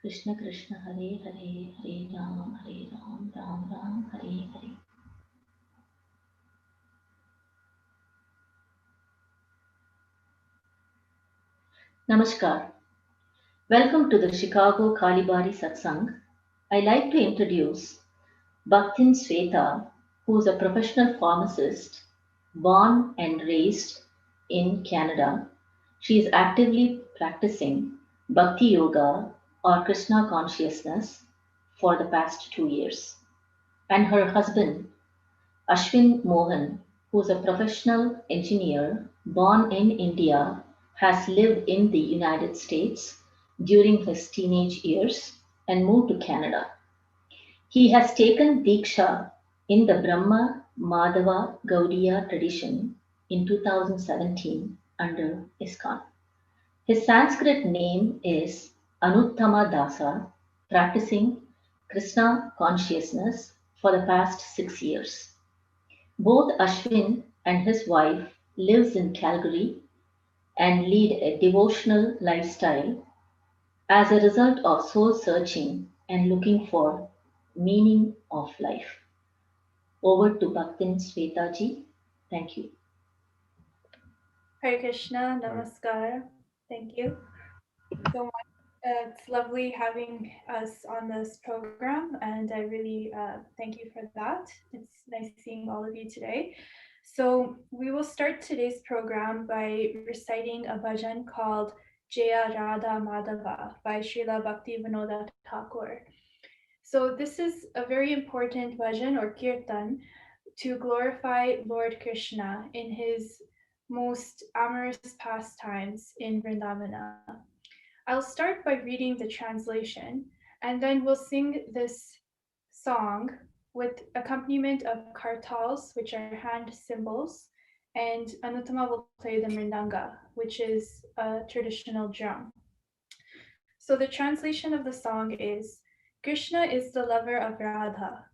Krishna Krishna Hare Hare Hare Ram Ram Ram Hare Hare. Namaskar. Welcome to the Chicago Bari satsang. I like to introduce Bhaktin Sweta, who is a professional pharmacist born and raised in Canada. She is actively practicing Bhakti Yoga or Krishna consciousness for the past 2 years. And her husband, Ashwin Mohan, who is a professional engineer born in India, has lived in the United States during his teenage years and moved to Canada. He has taken Diksha in the Brahma Madhava Gaudiya tradition in 2017 under ISKCON. His Sanskrit name is Anuttama Dasa, practicing Krishna consciousness for the past 6 years. Both Ashwin and his wife lives in Calgary and lead a devotional lifestyle as a result of soul searching and looking for meaning of life. Over to Bhaktin Swetaji. Thank you. Hare Krishna, Namaskar. Thank you so much. It's lovely having us on this program, and I really thank you for that. It's nice seeing all of you today. So, we will start today's program by reciting a bhajan called Jaya Radha Madhava by Srila Bhaktivinoda Thakur. So, this is a very important bhajan or kirtan to glorify Lord Krishna in his most amorous pastimes in Vrindavana. I'll start by reading the translation, and then we'll sing this song with accompaniment of kartals, which are hand cymbals, and Anuttama will play the mridanga, which is a traditional drum. So the translation of the song is Krishna is the lover of Radha.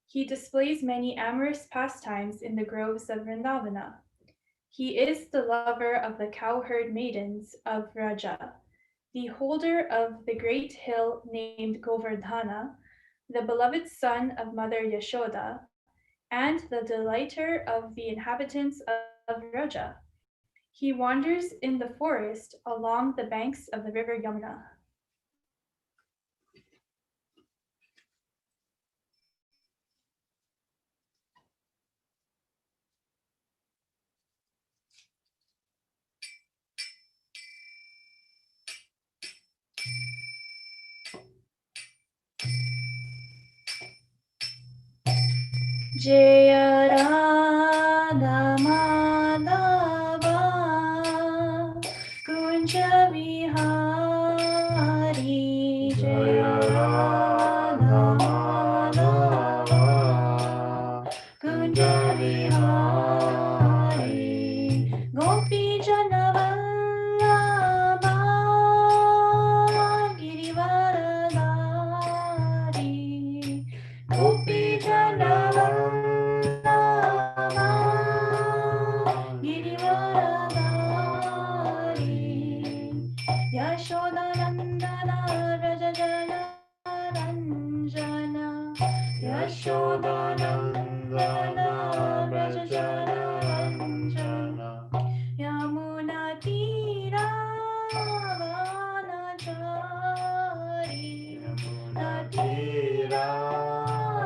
He displays many amorous pastimes in the groves of Vrindavana. He is the lover of the cowherd maidens of Raja, the holder of the great hill named Govardhana, the beloved son of Mother Yashoda, and the delighter of the inhabitants of Raja. He wanders in the forest along the banks of the river Yamuna. Jaya Radha Madhava Kunja Vihari Jaya Radha Madhava Kunja Vihari Gopi Janavallabha Girivaradari Gopi Janavallabha Girivaradari Yashodanandana Rajajana Ranjana Yashodanandana Rajajana Ranjana Yamuna Tira Vanachari Yamuna Tira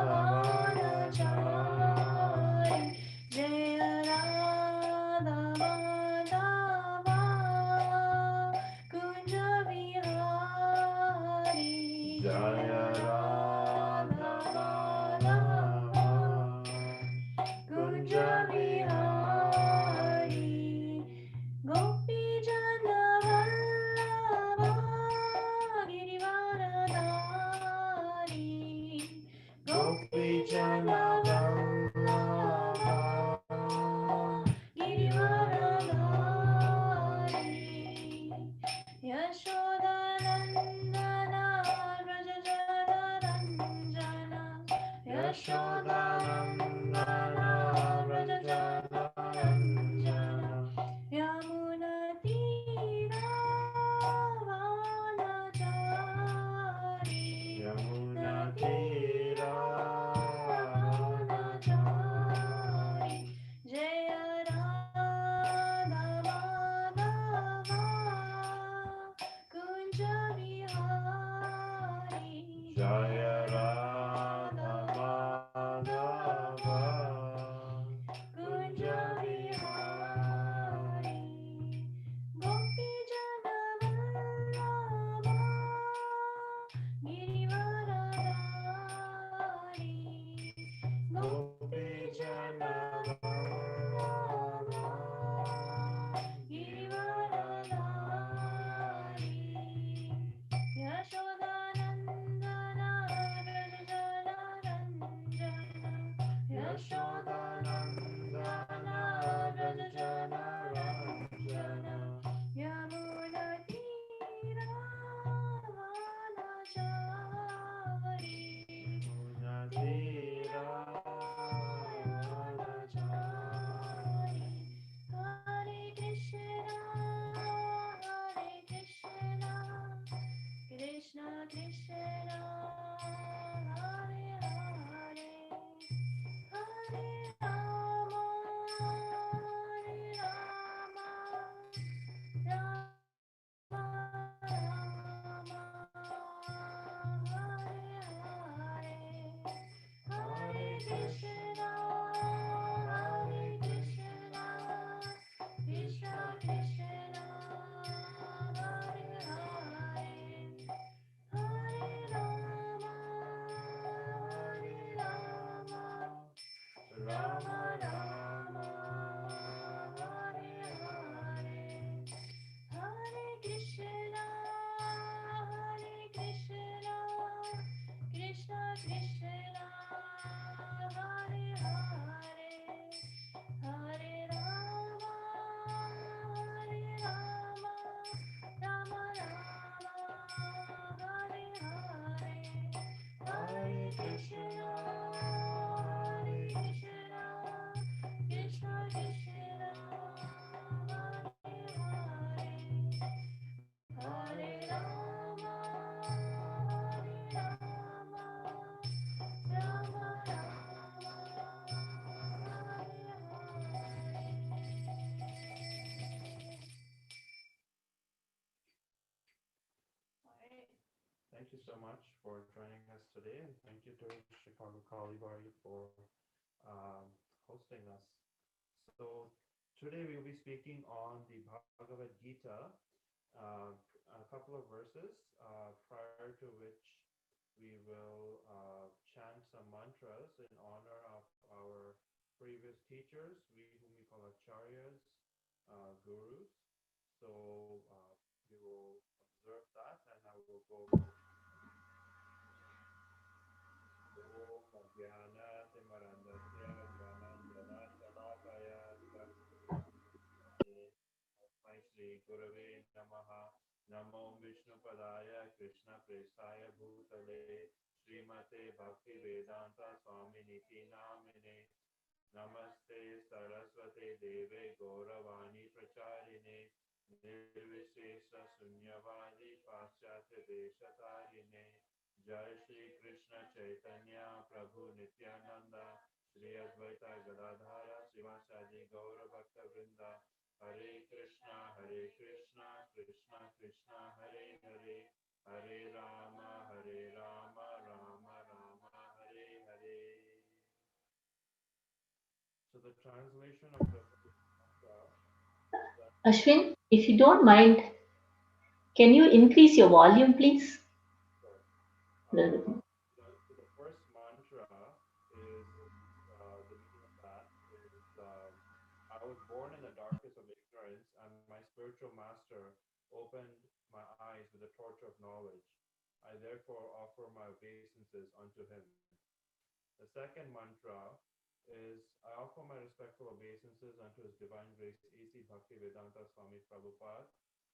Vanachari Jaya Radha Madhava Kunja Vihari Jaya Radha Madhava Kunja Vihari Gopi Jana Vallabha Girivaradari Gopi Jana Vallabha Girivaradari Yashodanandana Vrajajana Ranjana Yashodanandana Vrajajana Ranjana Yamuna Tira Vanachari Thank you so much for joining us today, and thank you to Chicago Bari for um, hosting us. So today we'll be speaking on the Bhagavad Gita, uh, a couple of verses, prior to which we will chant some mantras in honor of our previous teachers, we whom we call acharyas, gurus. So we will observe that, and I will go. Om Jnana Timarandasya Jnananjana Shalakaya Tasmai Shri Gurave Namaha Namo Vishnu Padaya Krishna Prestaya Bhutale Srimate Bhakti Vedanta Swami Niti Namine Namaste Saraswate Deve Gauravani Pracharine Nirvishesha Sunyavadi Paschatya Deshatarine Jai Shri Krishna Chaitanya Prabhu Nityananda Shri Advaita Gadadhara Srivasadi Gaura Bhakta Vrinda Hare Krishna Krishna Krishna Hare Hare Hare Rama Rama Rama Hare Hare. So the translation of the mantra is that Ashwin, if you don't mind, can you increase your volume, please? sure. The- So the first mantra is the meaning of that is I was born in the darkness of ignorance, and my spiritual master opened my eyes with the torch of knowledge. I therefore offer my obeisances unto him. The second mantra is I offer my respectful obeisances unto His Divine Grace A.C. Bhaktivedanta Swami Prabhupada,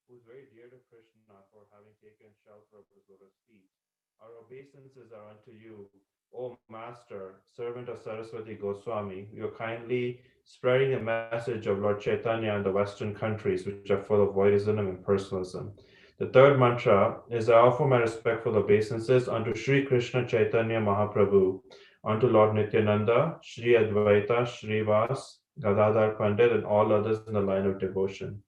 who is very dear to Krishna for having taken shelter of his lotus feet. Our obeisances are unto you, O Master, servant of Saraswati Goswami. You are kindly spreading the message of Lord Chaitanya in the Western countries, which are full of voidism and personalism. The third mantra is I offer my respectful obeisances unto Sri Krishna Chaitanya Mahaprabhu, unto Lord Nityananda, Sri Advaita, Sri Vas, Gadadhar Pandit, and all others in the line of devotion.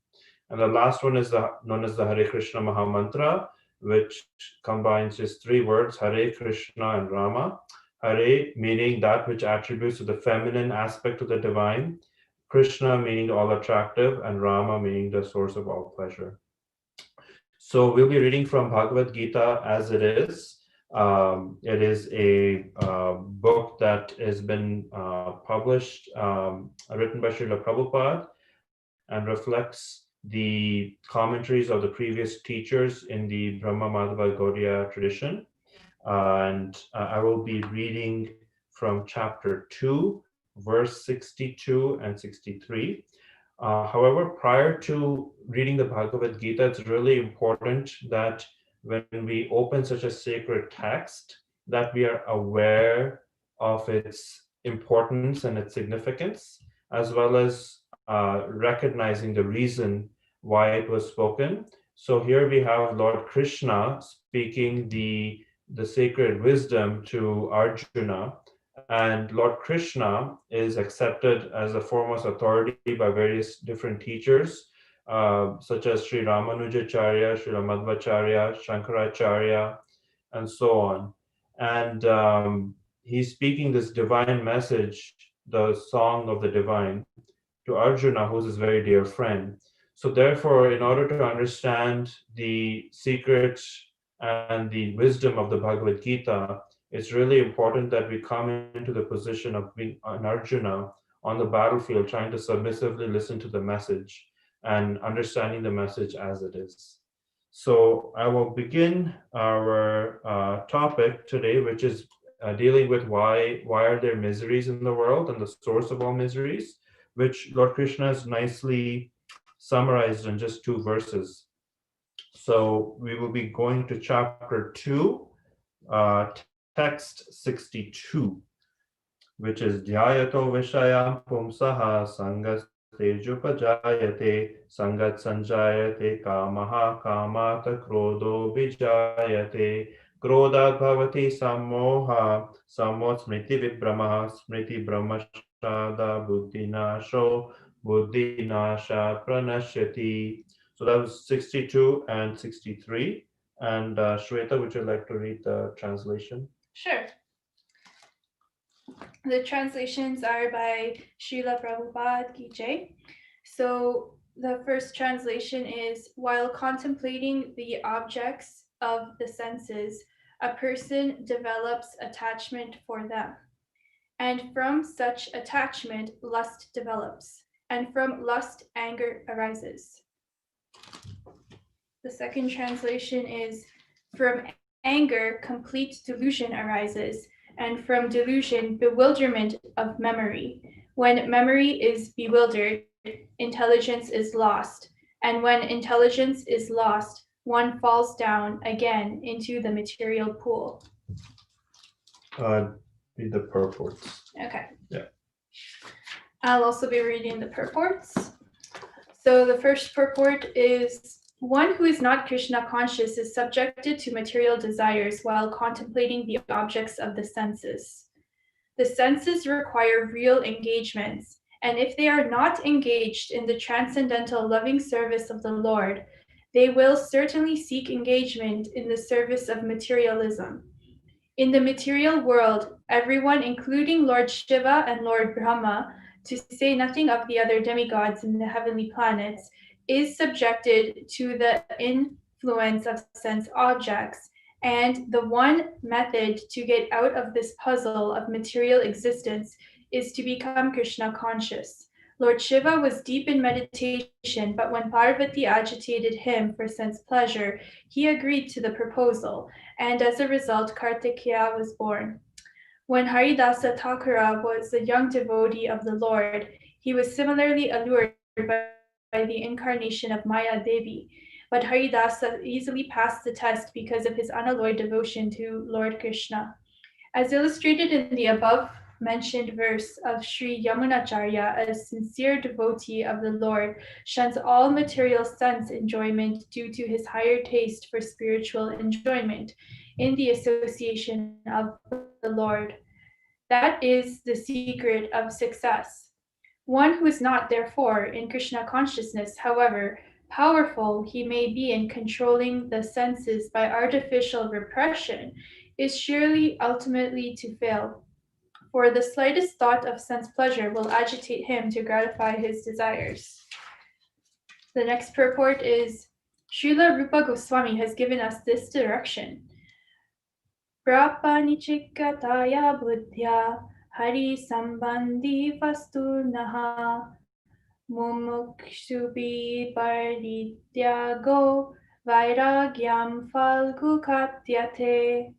And the last one is known as the Hare Krishna Maha Mantra, which combines just three words, Hare Krishna and Rama. Hare meaning that which attributes to the feminine aspect of the divine, Krishna meaning all attractive, and Rama meaning the source of all pleasure. So we'll be reading from Bhagavad Gita as it is. It is a book that has been published, written by Srila Prabhupada, and reflects the commentaries of the previous teachers in the Brahma Madhava Gaudiya tradition. And I will be reading from chapter 2, verse 62 and 63. However, prior to reading the Bhagavad Gita, it's really important that when we open such a sacred text, that we are aware of its importance and its significance, as well as recognizing the reason why it was spoken. So here we have Lord Krishna speaking the sacred wisdom to Arjuna, and Lord Krishna is accepted as the foremost authority by various different teachers, such as Sri Ramanujacharya, Sri Madhvacharya, Shankaracharya, and so on. And he's speaking this divine message, the song of the divine, to Arjuna, who's his very dear friend. So, therefore, in order to understand the secrets and the wisdom of the Bhagavad Gita, it's really important that we come into the position of being an Arjuna on the battlefield, trying to submissively listen to the message and understanding the message as it is. So, I will begin our topic today, which is dealing with why are there miseries in the world and the source of all miseries, which Lord Krishna has nicely summarized in just two verses. So we will be going to chapter 2, text 62, which is Dhyayato Vishayam Pumsaha Sangaste Jupajayate Sangat Sanjayate Kamaha Kamata Krodho Vijayate Krodha Bhavati Sammoha Sammot Smriti Vibramaha Smriti Brahmashada Buddhi Nasho Buddhi Nasha Pranashyati. So that was 62 and 63. And Shweta, would you like to read the translation? Sure. The translations are by Srila Prabhupada Ki Jai. So the first translation is, while contemplating the objects of the senses, a person develops attachment for them. And from such attachment, lust develops. And from lust, anger arises. The second translation is, from anger, complete delusion arises, and from delusion, bewilderment of memory. When memory is bewildered, intelligence is lost. And when intelligence is lost, one falls down again into the material pool. Read the purports. Okay. Yeah. I'll also be reading the purports. So the first purport is, one who is not Krishna conscious is subjected to material desires while contemplating the objects of the senses. The senses require real engagements, and if they are not engaged in the transcendental loving service of the Lord, they will certainly seek engagement in the service of materialism. In the material world, everyone, including Lord Shiva and Lord Brahma, to say nothing of the other demigods in the heavenly planets, is subjected to the influence of sense objects, and the one method to get out of this puzzle of material existence is to become Krishna conscious. Lord Shiva was deep in meditation, but when Parvati agitated him for sense pleasure, he agreed to the proposal, and as a result, Kartikeya was born. When Haridasa Thakura was a young devotee of the Lord, he was similarly allured by the incarnation of Maya Devi, but Haridasa easily passed the test because of his unalloyed devotion to Lord Krishna. As illustrated in the above mentioned verse of Sri Yamunacharya, a sincere devotee of the Lord shuns all material sense enjoyment due to his higher taste for spiritual enjoyment in the association of the Lord. That is the secret of success. One who is not, therefore, in Krishna consciousness, however powerful he may be in controlling the senses by artificial repression, is surely ultimately to fail. For the slightest thought of sense pleasure will agitate him to gratify his desires. The next purport is, Srila Rupa Goswami has given us this direction. Prapanichikataya buddhya hari sambandhi vastunaha mumukshubhi parityago vairagyam falgukatyate.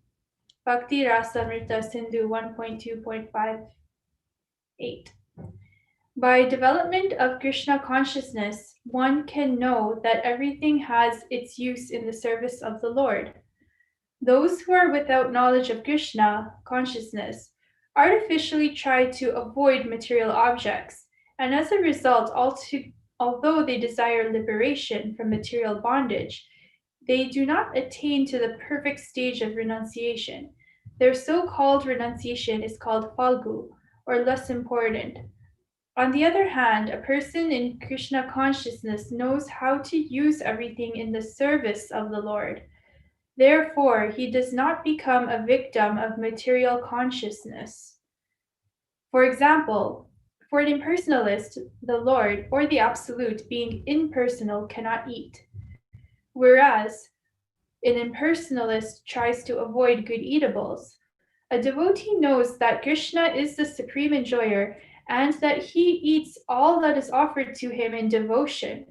Bhakti Rasamrita Sindhu 1.2.58. By development of Krishna consciousness, one can know that everything has its use in the service of the Lord. Those who are without knowledge of Krishna consciousness artificially try to avoid material objects, and as a result, although they desire liberation from material bondage, they do not attain to the perfect stage of renunciation. Their so-called renunciation is called falgu, or less important. On the other hand, a person in Krishna consciousness knows how to use everything in the service of the Lord. Therefore, he does not become a victim of material consciousness. For example, for an impersonalist, the Lord, or the Absolute, being impersonal, cannot eat, whereas an impersonalist tries to avoid good eatables. A devotee knows that Krishna is the supreme enjoyer and that he eats all that is offered to him in devotion.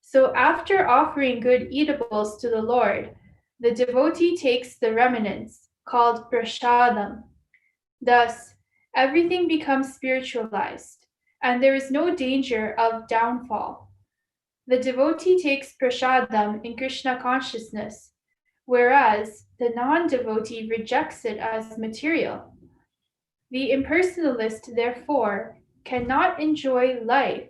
So, after offering good eatables to the Lord, the devotee takes the remnants, called prasadam. Thus, everything becomes spiritualized, and there is no danger of downfall. The devotee takes prasadam in Krishna consciousness, whereas the non devotee rejects it as material. The impersonalist, therefore, cannot enjoy life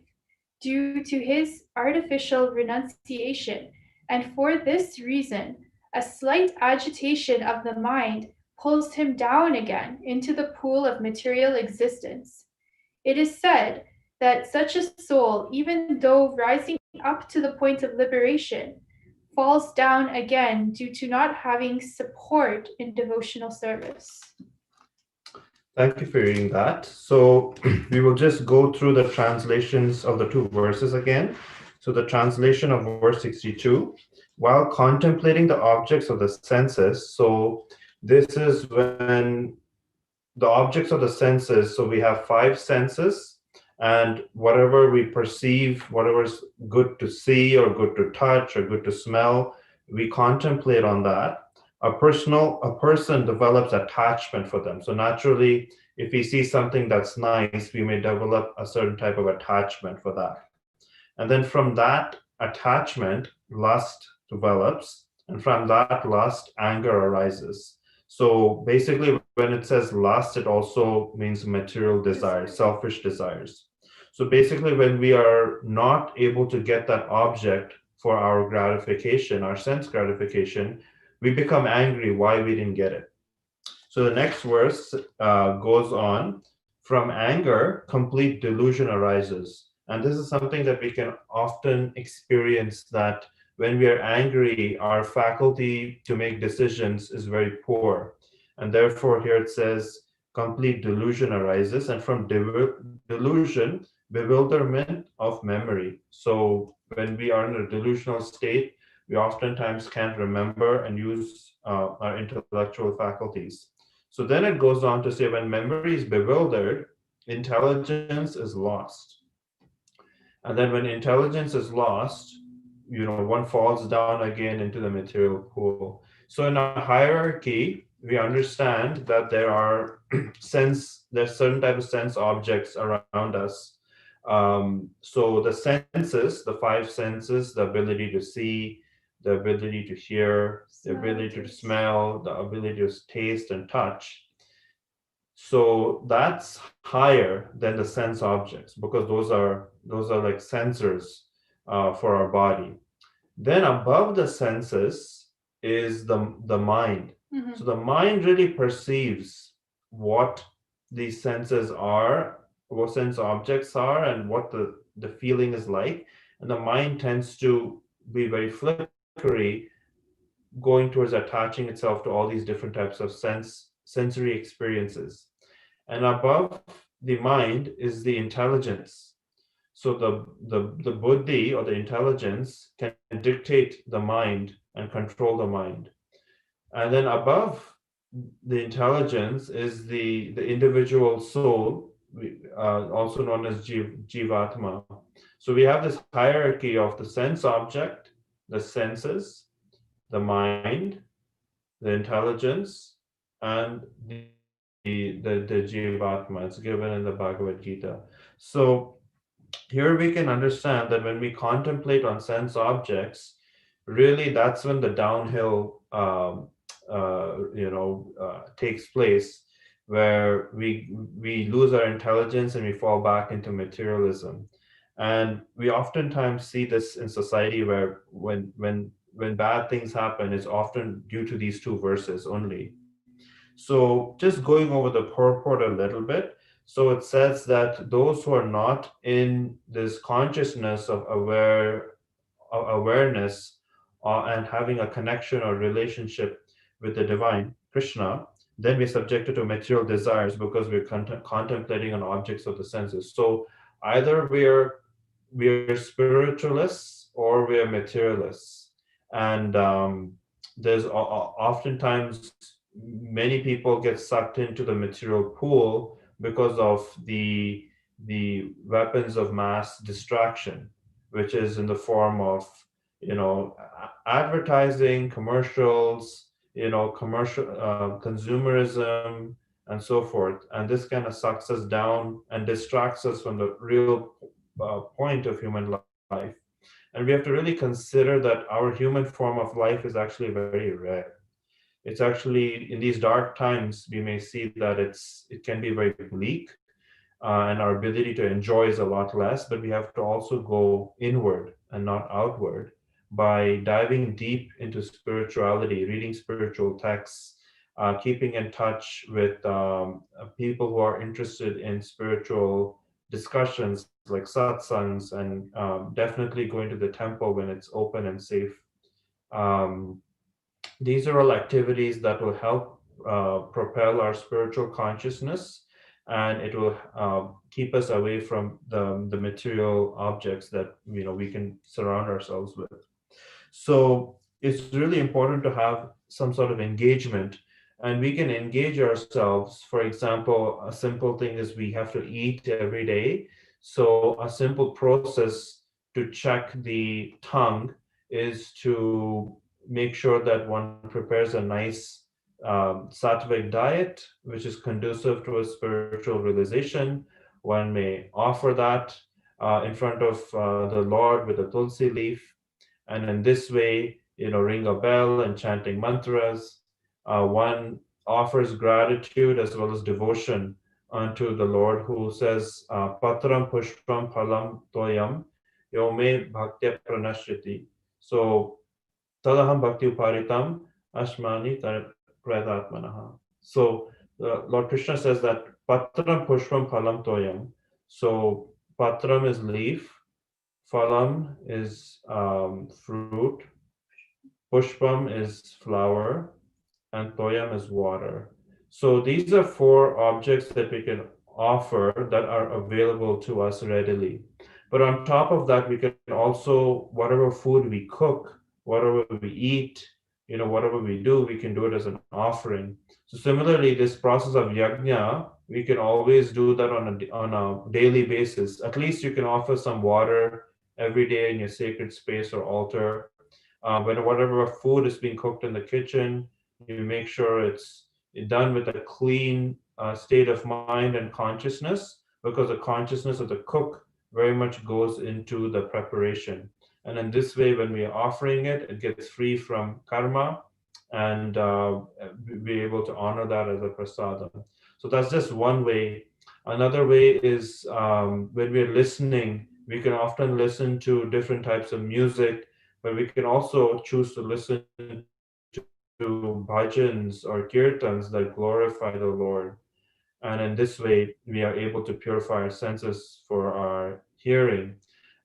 due to his artificial renunciation, and for this reason, a slight agitation of the mind pulls him down again into the pool of material existence. It is said that such a soul, even though rising up to the point of liberation, falls down again due to not having support in devotional service. Thank you for reading that. So we will just go through the translations of the two verses again. So the translation of verse 62, while contemplating the objects of the senses. So this is when the objects of the senses, so we have five senses, and whatever we perceive, whatever is good to see or good to touch or good to smell, we contemplate on that. A person develops attachment for them. So naturally, if we see something that's nice, we may develop a certain type of attachment for that. And then from that attachment, lust develops. And from that lust, anger arises. So basically, when it says lust, it also means material desires, selfish desires. So basically, when we are not able to get that object for our gratification, our sense gratification, we become angry why we didn't get it. So the next verse goes on, from anger, complete delusion arises. And this is something that we can often experience, that when we are angry, our faculty to make decisions is very poor. And therefore, here it says, complete delusion arises. And from delusion, bewilderment of memory. So when we are in a delusional state, we oftentimes can't remember and use our intellectual faculties. So then it goes on to say, when memory is bewildered, intelligence is lost. And then when intelligence is lost, one falls down again into the material pool. So in a hierarchy, we understand that there's certain type of sense objects around us. So the senses, the five senses, the ability to see, the ability to hear, the ability to smell, the ability to taste and touch. So that's higher than the sense objects, because those are like sensors for our body. Then above the senses is the mind. So the mind really perceives what these senses are, what sense objects are, and what the feeling is like. And the mind tends to be very flickery, going towards attaching itself to all these different types of sensory experiences. And above the mind is the intelligence. So the buddhi, or the intelligence, can dictate the mind and control the mind. And then above the intelligence is the individual soul, also known as jivatma. So we have this hierarchy of the sense object, the senses, the mind, the intelligence, and the jivatma. It's given in the Bhagavad Gita. So here we can understand that when we contemplate on sense objects, really that's when the downhill takes place, where we lose our intelligence and we fall back into materialism. And we oftentimes see this in society, where when bad things happen, it's often due to these two verses only. So just going over the purport a little bit. So it says that those who are not in this consciousness of awareness and having a connection or relationship with the divine, Krishna, then we're subjected to material desires because we're contemplating on objects of the senses. So either we're spiritualists or we're materialists, and there's oftentimes many people get sucked into the material pool because of the weapons of mass distraction, which is in the form of advertising, commercials, commercial consumerism, and so forth. And this kind of sucks us down and distracts us from the real point of human life. And we have to really consider that our human form of life is actually very rare. It's actually in these dark times we may see that it can be very bleak, and our ability to enjoy is a lot less. But we have to also go inward and not outward by diving deep into spirituality, reading spiritual texts, keeping in touch with people who are interested in spiritual discussions like satsangs, and definitely going to the temple when it's open and safe. Um, these are all activities that will help propel our spiritual consciousness, and it will keep us away from the material objects that we can surround ourselves with. So it's really important to have some sort of engagement, and we can engage ourselves. For example, a simple thing is we have to eat every day. So a simple process to check the tongue is to make sure that one prepares a nice sattvic diet, which is conducive to a spiritual realization. One may offer that in front of the Lord with a tulsi leaf, and in this way, ring a bell and chanting mantras. One offers gratitude as well as devotion unto the Lord, who says, Patram pushpam phalam toyam yome bhaktya pranashriti. So, tadaham bhakti uparitam ashmani pradatmanaha. So, Lord Krishna says that Patram pushpam phalam toyam. So, patram is leaf, phalam is fruit, pushpam is flower, and toyam is water. So these are four objects that we can offer that are available to us readily. But on top of that, we can also, whatever food we cook, whatever we eat, whatever we do, we can do it as an offering. So similarly, this process of yajna, we can always do that on a daily basis. At least you can offer some water every day in your sacred space or altar. When whatever food is being cooked in the kitchen, you make sure it's done with a clean state of mind and consciousness, because the consciousness of the cook very much goes into the preparation. And in this way, when we are offering it, it gets free from karma, and be able to honor that as a prasadam. So that's just one way. Another way is when we're listening, we can often listen to different types of music, but we can also choose to listen to bhajans or kirtans that glorify the Lord. And in this way, we are able to purify our senses for our hearing,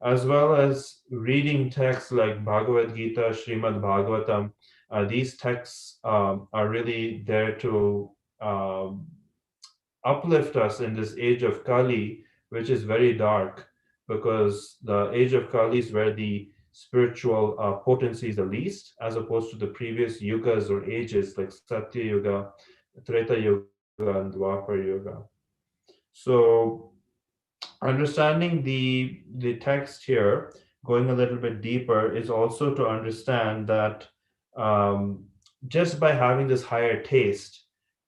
as well as reading texts like Bhagavad Gita, Srimad Bhagavatam. These texts are really there to um, uplift us in this age of Kali, which is very dark, because the age of Kali is where the spiritual potency is the least, as opposed to the previous yugas or ages like Satya Yuga, Treta Yuga, and Dwapar Yuga. So understanding the text here, going a little bit deeper, is also to understand that um, just by having this higher taste,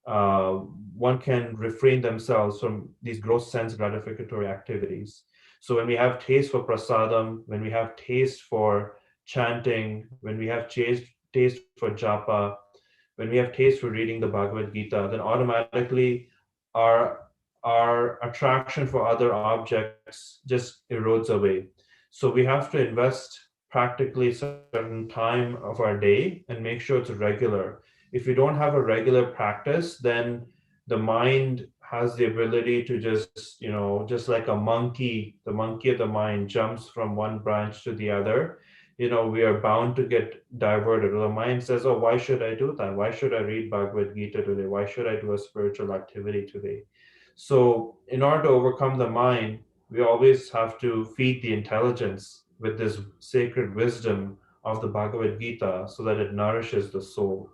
uh, one can refrain themselves from these gross sense gratificatory activities. So when we have taste for prasadam, when we have taste for chanting, when we have taste for japa, when we have taste for reading the Bhagavad Gita, then automatically our attraction for other objects just erodes away. So we have to invest practically a certain time of our day and make sure it's regular. If we don't have a regular practice, then the mind has the ability to just, just like a monkey, the monkey of the mind jumps from one branch to the other. we are bound to get diverted. Or the mind says, oh, why should I do that? Why should I read Bhagavad Gita today? Why should I do a spiritual activity today? So, in order to overcome the mind, we always have to feed the intelligence with this sacred wisdom of the Bhagavad Gita so that it nourishes the soul.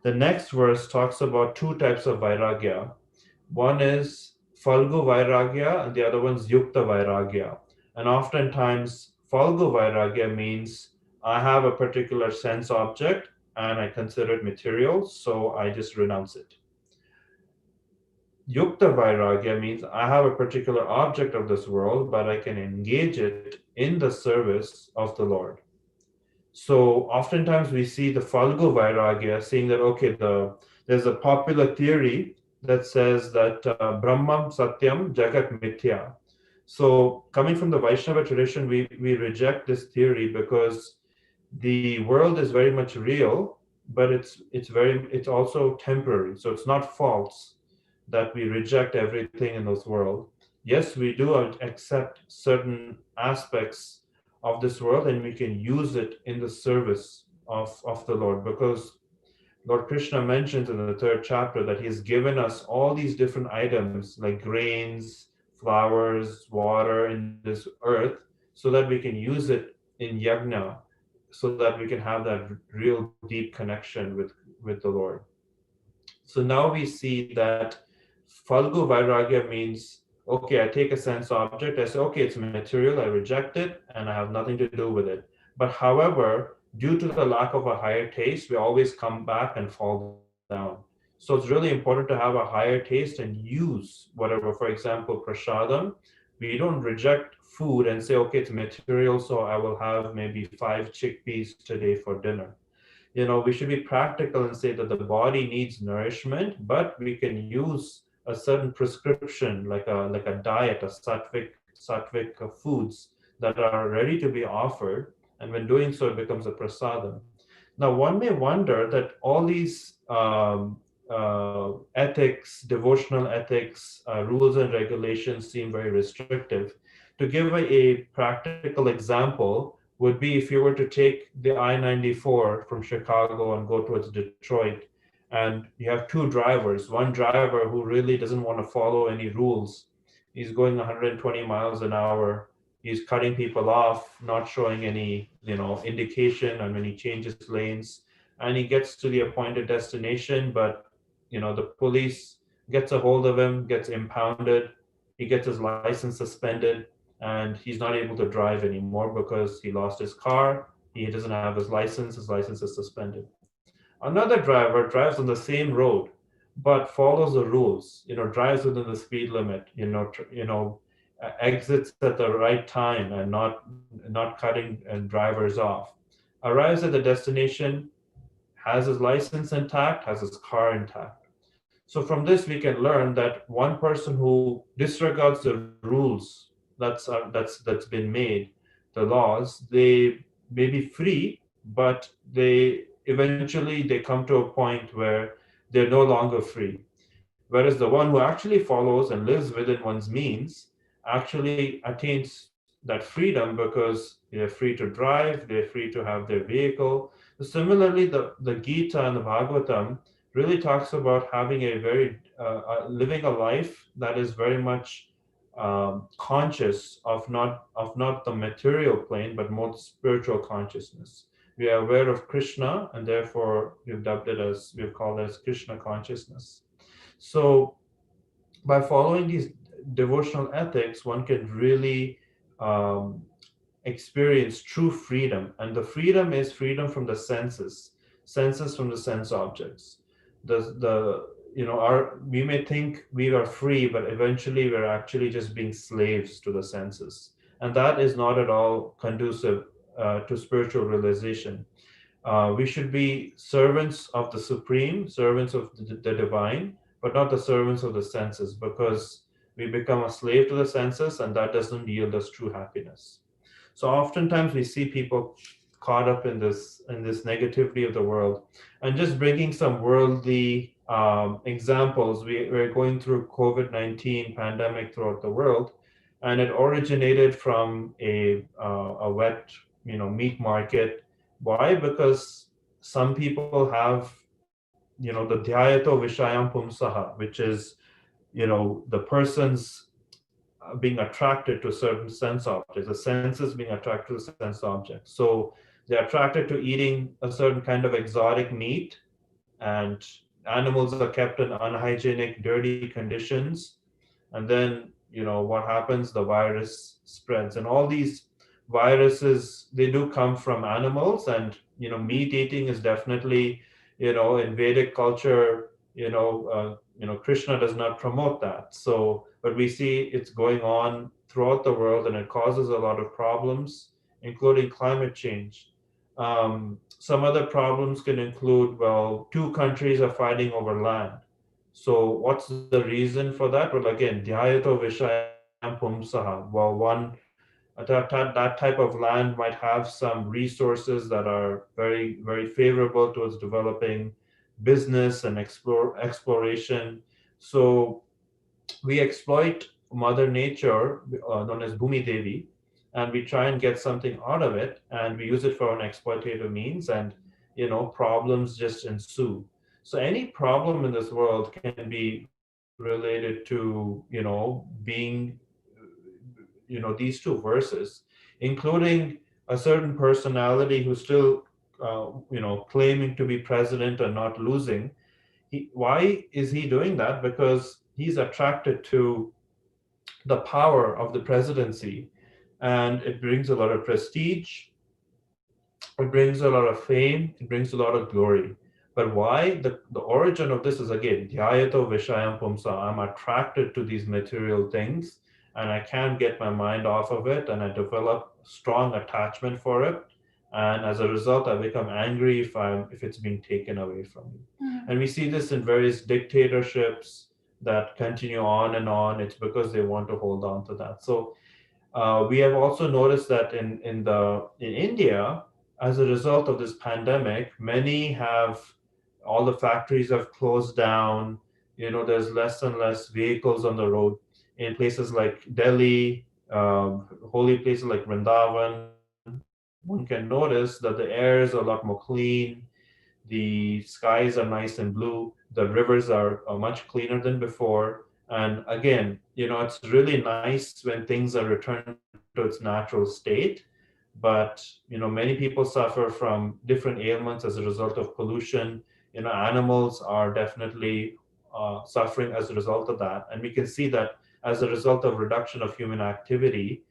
The next verse talks about two types of vairagya. One is Falgu Vairagya and the other one's Yukta Vairagya. And oftentimes, Falgu Vairagya means I have a particular sense object and I consider it material, so I just renounce it. Yukta Vairagya means I have a particular object of this world, but I can engage it in the service of the Lord. So oftentimes we see the Falgu Vairagya saying that, okay, there's a popular theory that says that Brahmam Satyam Jagat Mithya. So coming from the Vaishnava tradition, we reject this theory because the world is very much real, but it's also temporary. So it's not false that we reject everything in this world. Yes, we do accept certain aspects of this world and we can use it in the service of the Lord, because Lord Krishna mentions in the third chapter that He has given us all these different items like grains, flowers, water in this earth, so that we can use it in yajna, so that we can have that real deep connection with the Lord. So now we see that Falgu Vairagya means, okay, I take a sense object, I say, okay, it's material, I reject it, and I have nothing to do with it. But however, due to the lack of a higher taste, we always come back and fall down. So it's really important to have a higher taste and use whatever. For example, prasadam, we don't reject food and say, okay, it's material, so I will have maybe 5 chickpeas today for dinner. We should be practical and say that the body needs nourishment, but we can use a certain prescription like a diet, a sattvic foods that are ready to be offered, and when doing so it becomes a prasadam. Now one may wonder that all these ethics, devotional ethics, rules and regulations seem very restrictive. To give a practical example would be if you were to take the I-94 from Chicago and go towards Detroit, and you have two drivers. One driver who really doesn't want to follow any rules. He's going 120 miles an hour. He's cutting people off, not showing any, indication, and when he changes lanes, and he gets to the appointed destination, but the police gets a hold of him, gets impounded, he gets his license suspended, and he's not able to drive anymore because he lost his car, he doesn't have his license is suspended. Another driver drives on the same road but follows the rules, drives within the speed limit, exits at the right time and not cutting drivers off, arrives at the destination, has his license intact, has his car intact. So from this, we can learn that one person who disregards the rules that's been made, the laws, they may be free, but they come to a point where they're no longer free. Whereas the one who actually follows and lives within one's means actually attains that freedom because they're free to drive, they're free to have their vehicle. Similarly, the Gita and the Bhagavatam really talks about having a very living a life that is very much conscious of not the material plane, but more spiritual consciousness. We are aware of Krishna, and therefore we've called it as Krishna consciousness. So by following these devotional ethics, one can really um, experience true freedom. And the freedom is freedom from the senses from the sense objects. The our we may think we are free, but eventually we're actually just being slaves to the senses. And that is not at all conducive to spiritual realization. We should be servants of the supreme, servants of the divine, but not the servants of the senses, because we become a slave to the senses, and that doesn't yield us true happiness. So oftentimes we see people caught up in this negativity of the world, and just bringing some worldly examples. We're going through COVID-19 pandemic throughout the world, and it originated from a wet meat market. Why? Because some people have, the dhyato vishayam pumsaha, which is, the person's being attracted to certain sense objects, the senses being attracted to sense objects. So they're attracted to eating a certain kind of exotic meat, and animals are kept in unhygienic, dirty conditions. And then, what happens? The virus spreads, and all these viruses, they do come from animals. And meat eating is definitely, in Vedic culture, Krishna does not promote that. So, but we see it's going on throughout the world, and it causes a lot of problems, including climate change. Some other problems can include, well, two countries are fighting over land. So what's the reason for that? Well, again, dhyato vishayam pumsaha. Well, that type of land might have some resources that are very, very favorable towards developing business and exploration. So we exploit Mother Nature, known as Bhumi Devi, and we try and get something out of it, and we use it for an exploitative means, and problems just ensue. So any problem in this world can be related to being these two verses, including a certain personality who's still claiming to be president and not losing. Why is he doing that? Because he's attracted to the power of the presidency, and it brings a lot of prestige, it brings a lot of fame, it brings a lot of glory. But why? The origin of this is, again, dhyato vishayam pumsa. I'm attracted to these material things, and I can't get my mind off of it, and I develop strong attachment for it. And as a result, I become angry if it's being taken away from me. And we see this in various dictatorships that continue on and on. It's because they want to hold on to that. So we have also noticed that in India, as a result of this pandemic, many have all the factories have closed down. There's less and less vehicles on the road in places like Delhi, holy places like Vrindavan. One can notice that the air is a lot more clean, the skies are nice and blue, the rivers are much cleaner than before. And again, it's really nice when things are returned to its natural state. But many people suffer from different ailments as a result of pollution. Animals are definitely suffering as a result of that. And we can see that as a result of reduction of human activity,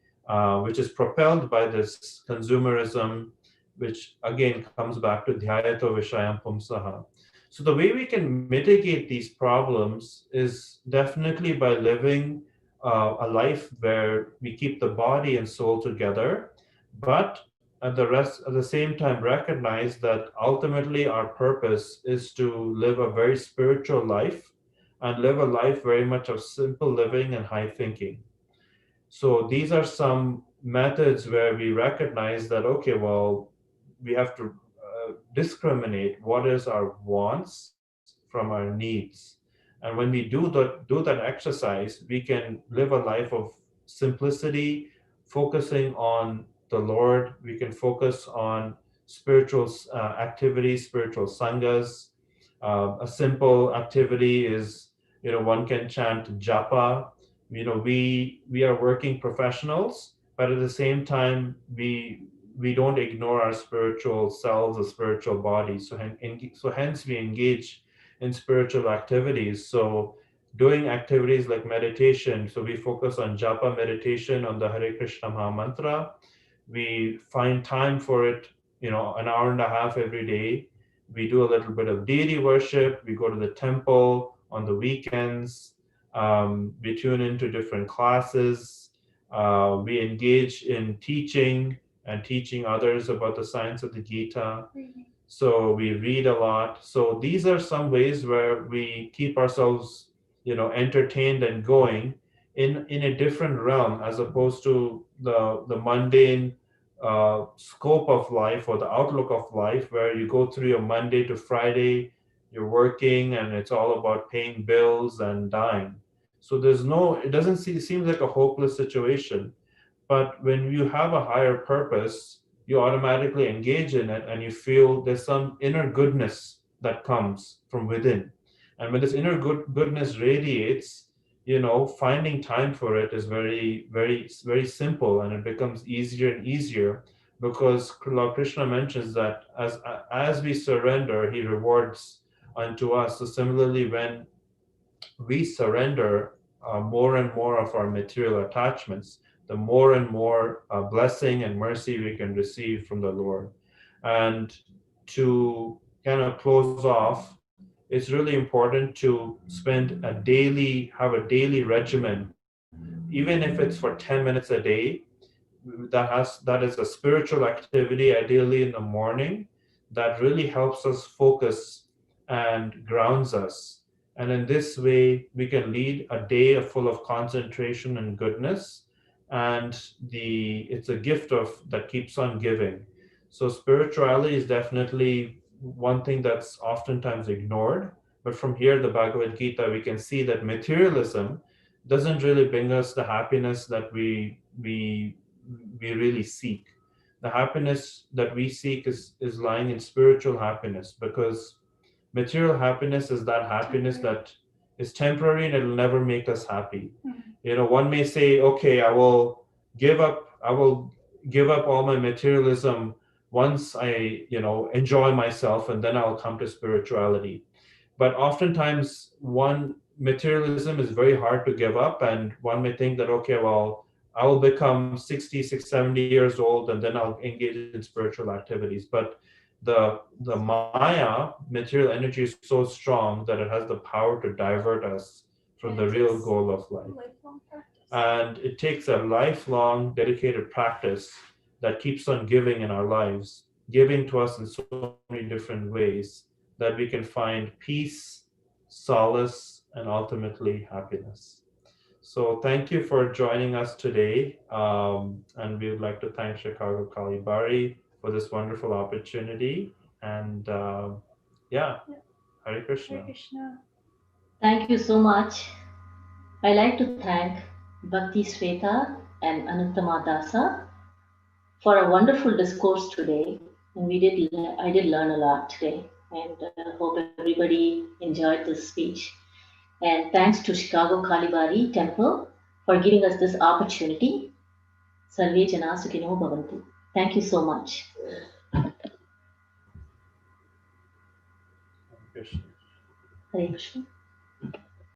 which is propelled by this consumerism, which again comes back to dhyato vishayam pumsaha. So the way we can mitigate these problems is definitely by living a life where we keep the body and soul together, but at the same time recognize that ultimately our purpose is to live a very spiritual life and live a life very much of simple living and high thinking. So these are some methods where we recognize that, okay, well, we have to discriminate what is our wants from our needs. And when we do that exercise, we can live a life of simplicity, focusing on the Lord. We can focus on spiritual activities, spiritual sanghas. A simple activity is, one can chant japa. We are working professionals, but at the same time, we don't ignore our spiritual selves or spiritual bodies. So hence we engage in spiritual activities. So doing activities like meditation. So we focus on japa meditation, on the Hare Krishna Maha Mantra. We find time for it, an hour and a half every day. We do a little bit of deity worship. We go to the temple on the weekends. We tune into different classes. We engage in teaching and teaching others about the science of the Gita. So we read a lot. So these are some ways where we keep ourselves, entertained and going in a different realm, as opposed to the mundane scope of life or the outlook of life, where you go through your Monday to Friday, you're working, and it's all about paying bills and dying. So it doesn't seem like a hopeless situation. But when you have a higher purpose, you automatically engage in it and you feel there's some inner goodness that comes from within. And when this inner goodness radiates, finding time for it is very, very, very simple, and it becomes easier and easier because Lord Krishna mentions that as we surrender, he rewards unto us. So similarly, when we surrender more and more of our material attachments, the more and more blessing and mercy we can receive from the Lord. And to kind of close off, it's really important to have a daily regimen, even if it's for 10 minutes a day, that is a spiritual activity, ideally in the morning, that really helps us focus and grounds us. And in this way we can lead a day full of concentration and goodness, and the it's a gift of that keeps on giving. So spirituality is definitely one thing that's oftentimes ignored, but from here, the Bhagavad Gita, we can see that materialism doesn't really bring us the happiness that we really seek. The happiness that we seek is lying in spiritual happiness, because material happiness is that happiness Temporary. that is temporary and it'll never make us happy. Mhm. One may say, okay, I will give up all my materialism once I enjoy myself, and then I'll come to spirituality. But oftentimes, one materialism is very hard to give up, and one may think that, okay, well, I will become 66, 70 years old, and then I'll engage in spiritual activities. But the Maya material energy is so strong that it has the power to divert us from the And it real takes goal of life. lifelong practice. And it takes a lifelong dedicated practice that keeps on giving in our lives, giving to us in so many different ways, that we can find peace, solace, and ultimately happiness. So thank you for joining us today. And we would like to thank Chicago Kali Bari for this wonderful opportunity. And yeah, Yeah. Hare Krishna. Hare Krishna. Thank you so much. I like to thank Bhakti Sweta and Anuttama Dasa for a wonderful discourse today. And I did learn a lot today, and hope everybody enjoyed this speech. And thanks to Chicago Kalibari Temple for giving us this opportunity. Sarve Jana Sukhino Bhavantu. Thank you so much. Hare Krishna. Hare Krishna.